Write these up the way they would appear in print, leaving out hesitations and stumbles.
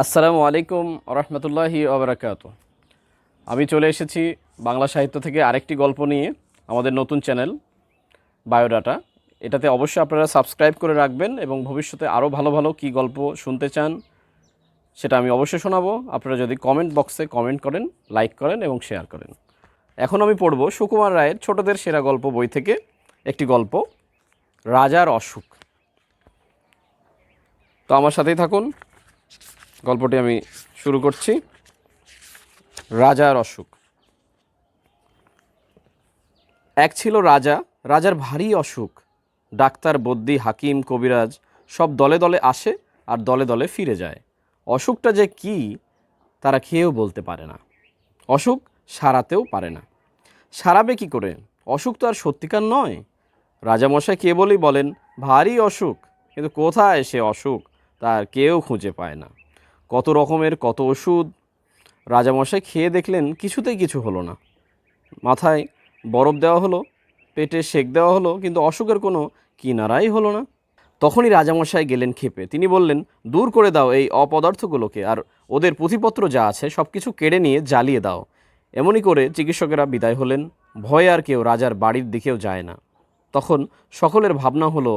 আসসালামু আলাইকুম রহমতুল্লাহি ওবরাকাতু। আমি চলে এসেছি বাংলা সাহিত্য থেকে আরেকটি গল্প নিয়ে আমাদের নতুন চ্যানেল বায়োডাটা। এটাতে অবশ্যই আপনারা সাবস্ক্রাইব করে রাখবেন এবং ভবিষ্যতে আরও ভালো ভালো কী গল্প শুনতে চান সেটা আমি অবশ্যই শোনাবো। আপনারা যদি কমেন্ট বক্সে কমেন্ট করেন, লাইক করেন এবং শেয়ার করেন। এখন আমি পড়ব সুকুমার রায়ের ছোটদের সেরা গল্প বই থেকে একটি গল্প, রাজার অসুখ। তো আমার সাথেই থাকুন, গল্পটি আমি শুরু করছি। রাজার অসুখ। এক ছিল রাজা, রাজার ভারী অসুখ। ডাক্তার, বদ্যি, হাকিম, কবিরাজ সব দলে দলে আসে আর দলে দলে ফিরে যায়। অসুখটা যে কি তারা খেয়েও বলতে পারে না, অসুখ সারাতেও পারে না। সারাবে কি করে? অসুখ তো আর সত্যিকার নয়। রাজামশাই কেবলই বলেন ভারী অসুখ, কিন্তু কোথায় সে অসুখ তার কেউ খুঁজে পায় না। কত রকমের কত ওষুধ রাজামশাই খেয়ে দেখলেন, কিছুতেই কিছু হলো না। মাথায় বরফ দেওয়া হলো, পেটে সেক দেওয়া হলো, কিন্তু অসুখের কোনো কিনারাই হলো না। তখনই রাজামশাই গেলেন ক্ষেপে। তিনি বললেন, দূর করে দাও এই অপদার্থগুলোকে, আর ওদের পুঁথিপত্র যা আছে সব কিছু কেড়ে নিয়ে জ্বালিয়ে দাও। এমনই করে চিকিৎসকেরা বিদায় হলেন। ভয়ে আর কেউ রাজার বাড়ির দিকেও যায় না। তখন সকলের ভাবনা হলো,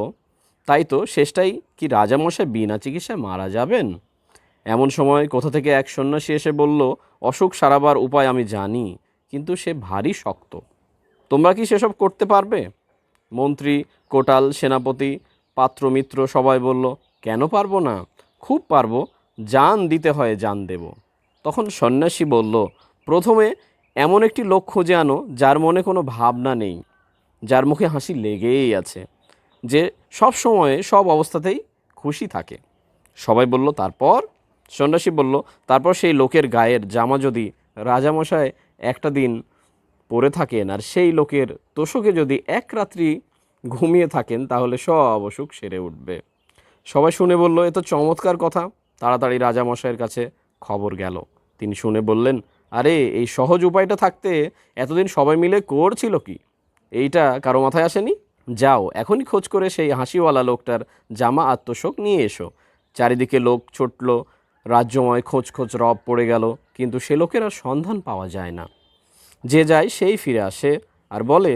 তাই তো, শেষটাই কি রাজামশাই বিনা চিকিৎসায় মারা যাবেন? এমন সময় কোথা থেকে এক সন্ন্যাসী এসে বলল, অসুখ সারাবার উপায় আমি জানি, কিন্তু সে ভারী শক্ত। তোমরা কি সেসব করতে পারবে? মন্ত্রী, কোটাল, সেনাপতি, পাত্রমিত্র সবাই বলল, কেন পারবো না, খুব পারবো, জান দিতে হয় জান দেব। তখন সন্ন্যাসী বলল, প্রথমে এমন একটি লোক খুঁজে আনো যার মনে কোনো ভাবনা নেই, যার মুখে হাসি লেগেই আছে, যে সব সময়ে সব অবস্থাতেই খুশি থাকে। সবাই বলল, তারপর? সন্ন্যাসী বলল, তারপর সেই লোকের গায়ের জামা যদি রাজামশাই একটা দিন পরে থাকেন আর সেই লোকের তোষকে যদি এক রাত্রি ঘুমিয়ে থাকেন, তাহলে সব অসুখ সেরে উঠবে। সবাই শুনে বলল, এ তো চমৎকার কথা। তাড়াতাড়ি রাজামশাইয়ের কাছে খবর গেল। তিনি শুনে বললেন, আরে এই সহজ উপায়টা থাকতে এতদিন সবাই মিলে করছিল কি? এইটা কারো মাথায় আসেনি? যাও এখনই খোঁজ করে সেই হাসিওয়ালা লোকটার জামা আর তোষক নিয়ে এসো। চারিদিকে লোক ছুটল, রাজ্যময় খোঁজ খোঁজ রব পড়ে গেল, কিন্তু সে লোকের আর সন্ধান পাওয়া যায় না। যে যায় সেই ফিরে আসে আর বলে,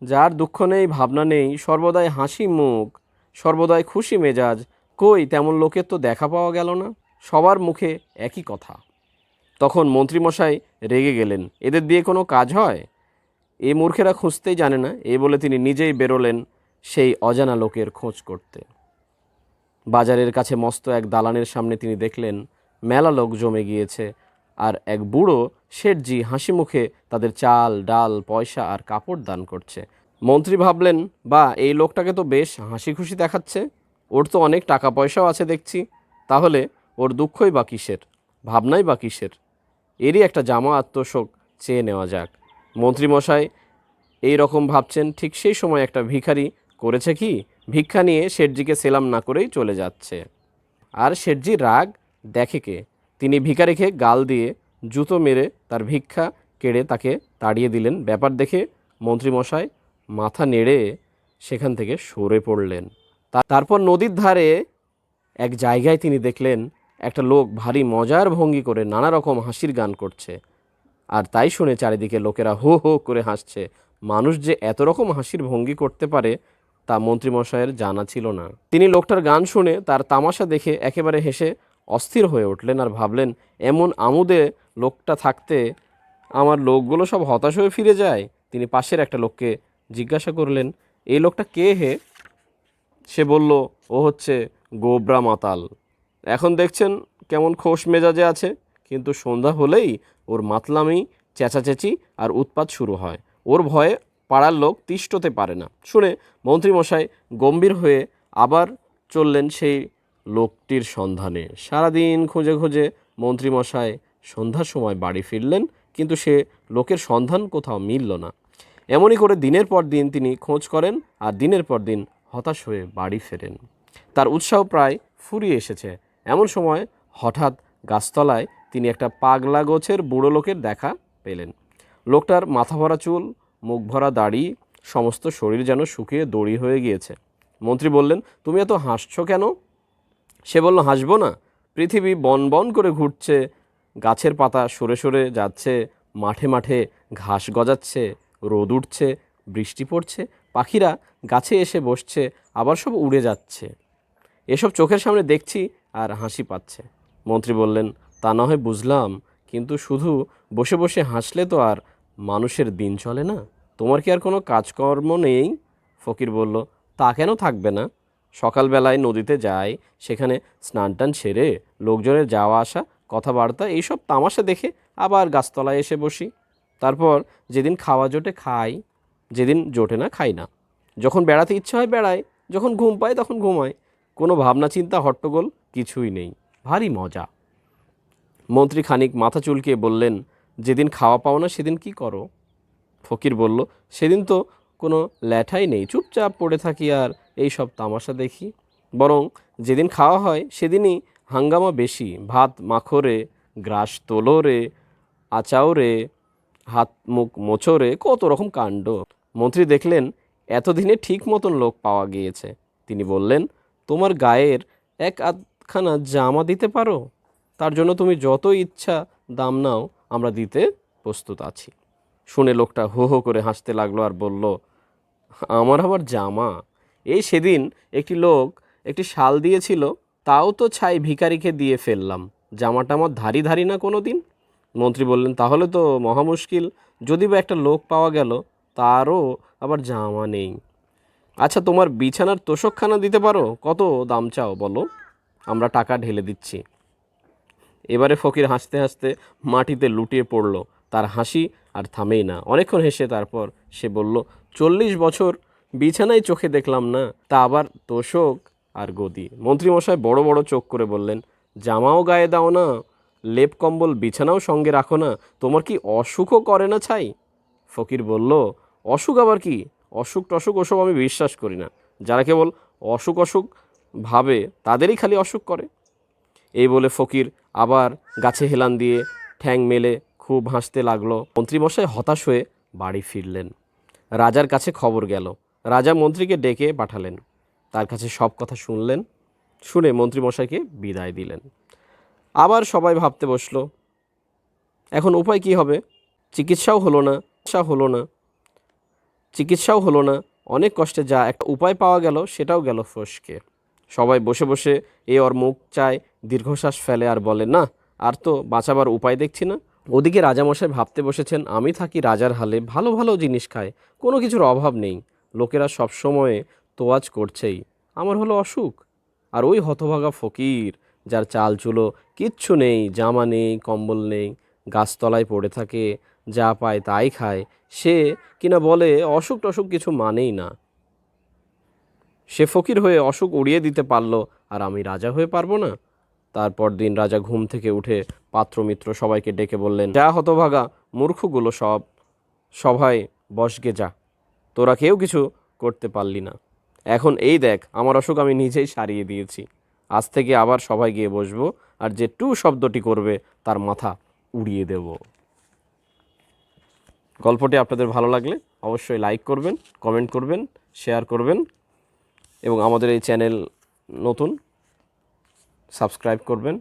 যার দুঃখ নেই, ভাবনা নেই, সর্বদাই হাসি মুখ, সর্বদাই খুশি মেজাজ, কই তেমন লোকের তো দেখা পাওয়া গেল না। সবার মুখে একই কথা। তখন মন্ত্রীমশাই রেগে গেলেন, এদের দিয়ে কোনো কাজ হয়? এই মূর্খেরা খুঁজতেই জানে না। এই বলে তিনি নিজেই বেরোলেন সেই অজানা লোকের খোঁজ করতে। বাজারের কাছে মস্ত এক দালানের সামনে তিনি দেখলেন মেলা লোক জমে গিয়েছে, আর এক বুড়ো শেঠজি হাসি মুখে তাদের চাল, ডাল, পয়সা আর কাপড় দান করছে। মন্ত্রী ভাবলেন, বা এই লোকটাকে তো বেশ হাসি খুশি দেখাচ্ছে, ওর তো অনেক টাকা পয়সাও আছে দেখছি, তাহলে ওর দুঃখই বা কিসের, ভাবনাই বা কিসের? এরই একটা জামা আত্মশোক চেয়ে নেওয়া যাক। মন্ত্রীমশাই এই রকম ভাবছেন, ঠিক সেই সময় একটা ভিখারি করেছে কি, ভিক্ষা নিয়ে শেঠজিকে সেলাম না করেই চলে যাচ্ছে। আর শেঠজি রাগ দেখে কে, তিনি ভিখারিকে গাল দিয়ে জুতো মেরে তার ভিক্ষা কেড়ে তাকে তাড়িয়ে দিলেন। ব্যাপার দেখে মন্ত্রীমশাই মাথা নেড়ে সেখান থেকে সরে পড়লেন। তারপর নদীর ধারে এক জায়গায় তিনি দেখলেন একটা লোক ভারী মজার ভঙ্গি করে নানা রকম হাসির গান করছে, আর তাই শুনে চারিদিকে লোকেরা হো হো করে হাসছে। মানুষ যে এত রকম হাসির ভঙ্গি করতে পারে তা মন্ত্রীমশাইয়ের জানা ছিল না। তিনি লোকটার গান শুনে তার তামাশা দেখে একেবারে হেসে অস্থির হয়ে উঠলেন আর ভাবলেন, এমন আমোদে লোকটা থাকতে আমার লোকগুলো সব হতাশ হয়ে ফিরে যায়। তিনি পাশের একটা লোককে জিজ্ঞাসা করলেন, এই লোকটা কে হে? সে বলল, ও হচ্ছে গোবরা মাতাল। এখন দেখছেন কেমন খোশ মেজাজে আছে, কিন্তু সন্ধ্যা হলেই ওর মাতলামি, চেঁচাচেঁচি আর উৎপাত শুরু হয়। ওর ভয়ে পাড়ার লোক তিষ্ঠতে পারে না। শুনে মন্ত্রীমশাই গম্ভীর হয়ে আবার চললেন সেই লোকটির সন্ধানে। সারাদিন খুঁজে খুঁজে মন্ত্রীমশাই সন্ধ্যার সময় বাড়ি ফিরলেন, কিন্তু সে লোকের সন্ধান কোথাও মিলল না। এমনই করে দিনের পর দিন তিনি খোঁজ করেন আর দিনের পর দিন হতাশ হয়ে বাড়ি ফেরেন। তার উৎসাহ প্রায় ফুরিয়ে এসেছে। এমন সময় হঠাৎ গাছতলায় তিনি একটা পাগলা গোছের বুড়ো লোকের দেখা পেলেন। লোকটার মাথা ভরা চুল, মুখ ভরা দাড়ি, সমস্ত শরীর যেন শুকিয়ে দড়ি হয়ে গিয়েছে। মন্ত্রী বললেন, তুমি এত হাসছো কেন? সে বলল, হাসবো না, পৃথিবী বন বন করে ঘুরছে, গাছের পাতা সরে সরে যাচ্ছে, মাঠে মাঠে ঘাস গজাচ্ছে, রোদ উঠছে, বৃষ্টি পড়ছে, পাখিরা গাছে এসে বসছে, আবার সব উড়ে যাচ্ছে। এসব চোখের সামনে দেখছি আর হাসি পাচ্ছে। মন্ত্রী বললেন, তা না হয় বুঝলাম, কিন্তু শুধু বসে বসে হাসলে তো আর মানুষের দিন চলে না। তোমার কি আর কোনো কাজকর্ম নেই? ফকির বলল, তা কেন থাকবে না? সকালবেলায় নদীতে যাই, সেখানে স্নান টান সেরে লোকজনের যাওয়া আসা, কথাবার্তা এইসব তামাশা দেখে আবার গাছতলায় এসে বসি। তারপর যেদিন খাওয়া জোটে খাই, যেদিন জোটে না খাই না। যখন বেড়াতে ইচ্ছা হয় বেড়াই, যখন ঘুম পাই তখন ঘুমাই। কোনো ভাবনা চিন্তা হট্টগোল কিছুই নেই, ভারী মজা। মন্ত্রী খানিক মাথা চুলকিয়ে বললেন, যেদিন খাওয়া পাও না সেদিন কি করো? ফকির বলল, সেদিন তো কোনো ল্যাঠাই নেই, চুপচাপ পড়ে থাকি আর এই সব তামাশা দেখি। বরং যেদিন খাওয়া হয় সেদিনই হাঙ্গামা বেশি, ভাত মাখো রে, গ্রাস তোলো রে, আচাও রে, হাত মুখ মোছো রে, কত রকম কাণ্ড। মন্ত্রী দেখলেন এতদিনে ঠিক মতন লোক পাওয়া গিয়েছে। তিনি বললেন, তোমার গায়ের এক আধখানা জামা দিতে পারো? তার জন্য তুমি যত ইচ্ছা দাম নাও, আমরা দিতে প্রস্তুত আছি। শুনে লোকটা হো হো করে হাসতে লাগলো আর বলল, আমার আবার জামা? এই সেদিন একটি লোক একটি শাল দিয়েছিল, তাও তো ছাই ভিখারিকে দিয়ে ফেললাম। জামাটা আমার ধারি ধারি না কোনো দিন। মন্ত্রী বললেন, তাহলে তো মহা মুশকিল। যদি বা একটা লোক পাওয়া গেল, তারও আবার জামা নেই। আচ্ছা, তোমার বিছানার তোশকখানা দিতে পারো? কত দাম চাও বলো, আমরা টাকা ঢেলে দিচ্ছি। এবারে ফকির হাসতে হাসতে মাটিতে লুটিয়ে পড়ল। তার হাসি আর থামেই না। অনেকক্ষণ হেসে তারপর সে বলল, 40 বছর বিছানায় চোখে দেখলাম না, তা আবার তোশক আর গদি? মন্ত্রীমশাই বড় বড় চোখ করে বললেন, জামাও গায়ে দাও না, লেপ কম্বল বিছানাও সঙ্গে রাখো না, তোমার কি অসুখও করে না ছাই? ফকির বলল, অসুখ আবার কি? অসুখ টসুখ ওসব আমি বিশ্বাস করি না। যারা কেবল অসুখ অসুখ ভাবে তাদেরই খালি অসুখ করে। এই বলে ফকির আবার গাছে হেলান দিয়ে ঠ্যাং মেলে খুব হাসতে লাগলো। মন্ত্রীমশাই হতাশ হয়ে বাড়ি ফিরলেন। রাজার কাছে খবর গেল। রাজা মন্ত্রীকে ডেকে পাঠালেন, তার কাছে সব কথা শুনলেন। শুনে মন্ত্রীমশাইকে বিদায় দিলেন। আবার সবাই ভাবতে বসলো, এখন উপায় কি হবে? চিকিৎসাও হলো না, চিকিৎসাও হলো না। অনেক কষ্টে যা একটা উপায় পাওয়া গেল, সেটাও গেল ফসকে। সবাই বসে বসে এ ওর মুখ চায়, দীর্ঘশ্বাস ফেলে আর বলে, না, আর তো বাঁচাবার উপায় দেখছি না। ওদিকে রাজামশাই ভাবতে বসেছেন, আমি থাকি রাজার হালে, ভালো ভালো জিনিস খায়, কোনো কিছুর অভাব নেই, লোকেরা সব সময় তোয়াজ করছেই, আমার হলো অসুখ। আর ওই হতভাগা ফকির, যার চাল চুলো কিচ্ছু নেই, জামা নেই, কম্বল নেই, গাছতলায় পড়ে থাকে, যা পায় তাই খায়, সে কিনা বলে অসুখ টসুখ কিছু মানেই না। সে ফকির হয়ে অসুখ উড়িয়ে দিতে পারলো, আর আমি রাজা হয়ে পারবো না? তারপর দিন রাজা ঘুম থেকে উঠে পাত্রমিত্র সবাইকে ডেকে বললেন, যা হতভাগা মূর্খগুলো সব সভায় বসগে যা, তোরা কেউ কিছু করতে পারলি না। এখন এই দেখ, আমার অসুখ আমি নিজেই সারিয়ে দিয়েছি। আজ থেকে আবার সবাই গিয়ে বসবো, আর যে টু শব্দটি করবে তার মাথা উড়িয়ে দেব। গল্পটি আপনাদের ভালো লাগলে অবশ্যই লাইক করবেন, কমেন্ট করবেন, শেয়ার করবেন এবং আমাদের এই চ্যানেল নতুন, সাবস্ক্রাইব করবেন।